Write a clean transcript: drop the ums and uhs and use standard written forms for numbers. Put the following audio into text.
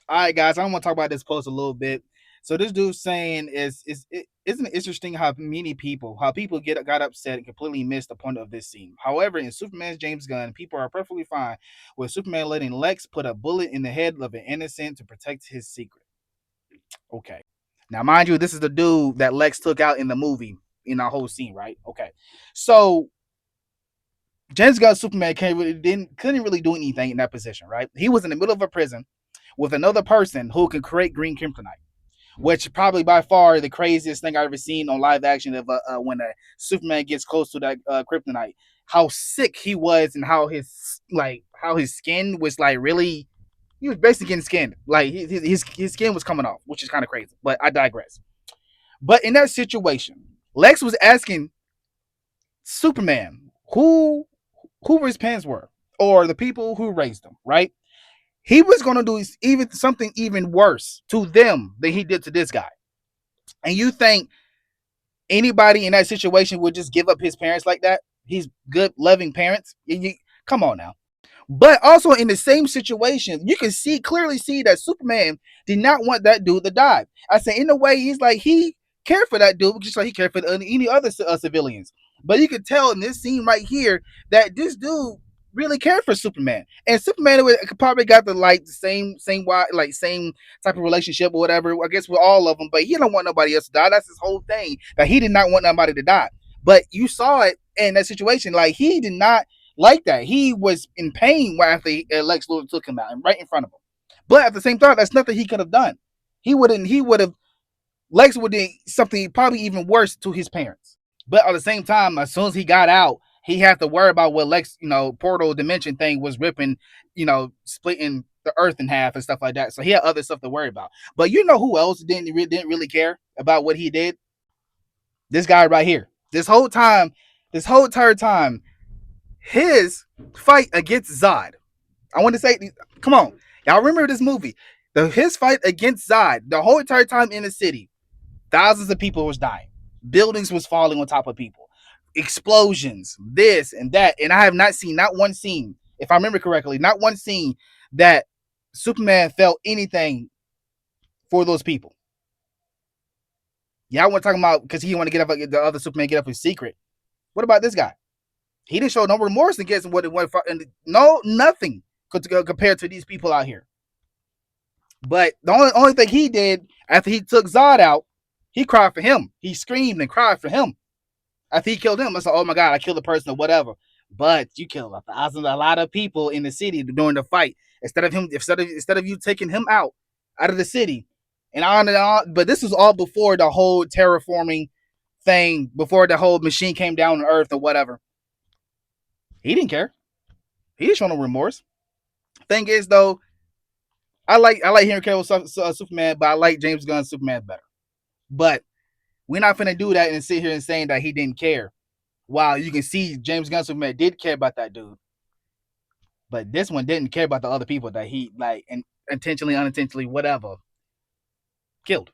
All right, guys, I want to talk about this post a little bit. So this dude's saying isn't it interesting how how people got upset and completely missed the point of this scene. However, in Superman's James Gunn, people are perfectly fine with Superman letting Lex put a bullet in the head of an innocent to protect his secret. Okay. Now, mind you, this is the dude that Lex took out in the movie in our whole scene, right? Okay. So James Gunn Superman couldn't really do anything in that position, right? He was in the middle of a prison with another person who can create green kryptonite, which probably by far the craziest thing I've ever seen on live action of when a Superman gets close to that kryptonite. How sick he was and how his skin was like really. He was basically getting skinned. Like his skin was coming off, which is kind of crazy. But I digress. But in that situation, Lex was asking Superman who his parents were or the people who raised him, right? He was going to do even something even worse to them than he did to this guy. And you think anybody in that situation would just give up his parents like that? He's good, loving parents. Come on now. But also in the same situation, you can clearly see that Superman did not want that dude to die. I say in a way, he's like he cared for that dude just like he cared for any other civilians. But you can tell in this scene right here that this dude really cared for Superman, and Superman could probably got the same type of relationship or whatever. I guess with all of them, but he don't want nobody else to die. That's his whole thing that he did not want nobody to die. But you saw it in that situation, like he did not like that. He was in pain after Lex Luthor took him out and right in front of him. But at the same time, that's nothing he could have done. He wouldn't. He would have. Lex would do something probably even worse to his parents. But at the same time, as soon as he got out, he had to worry about what Lex, portal dimension thing was ripping, splitting the Earth in half and stuff like that. So he had other stuff to worry about. But you know who else didn't really care about what he did? This guy right here. This whole entire time, his fight against Zod. I want to say, come on, y'all remember this movie? His fight against Zod. The whole entire time in the city, thousands of people was dying. Buildings was falling on top of people. Explosions, this and that. And I have not seen not one scene, if I remember correctly, not one scene that Superman felt anything for those people. Yeah, I want to talk about because he want to get up the other Superman get up his secret. What about this guy? He didn't show no remorse against what it was. No, nothing compared to these people out here. But the only thing he did after he took Zod out, he cried for him. He screamed and cried for him. After he killed him, I said, "Oh my God, I killed a person or whatever." But you killed a lot of people in the city during the fight. Instead of you taking him out of the city, and on and on. But this was all before the whole terraforming thing, before the whole machine came down on Earth or whatever. He didn't care. He didn't show no remorse. Thing is, though, I like Henry Cavill Superman, but I like James Gunn Superman better. But we're not gonna do that and sit here and saying that he didn't care. While you can see James Gunn Superman did care about that dude, but this one didn't care about the other people that he like and intentionally, unintentionally, whatever, killed.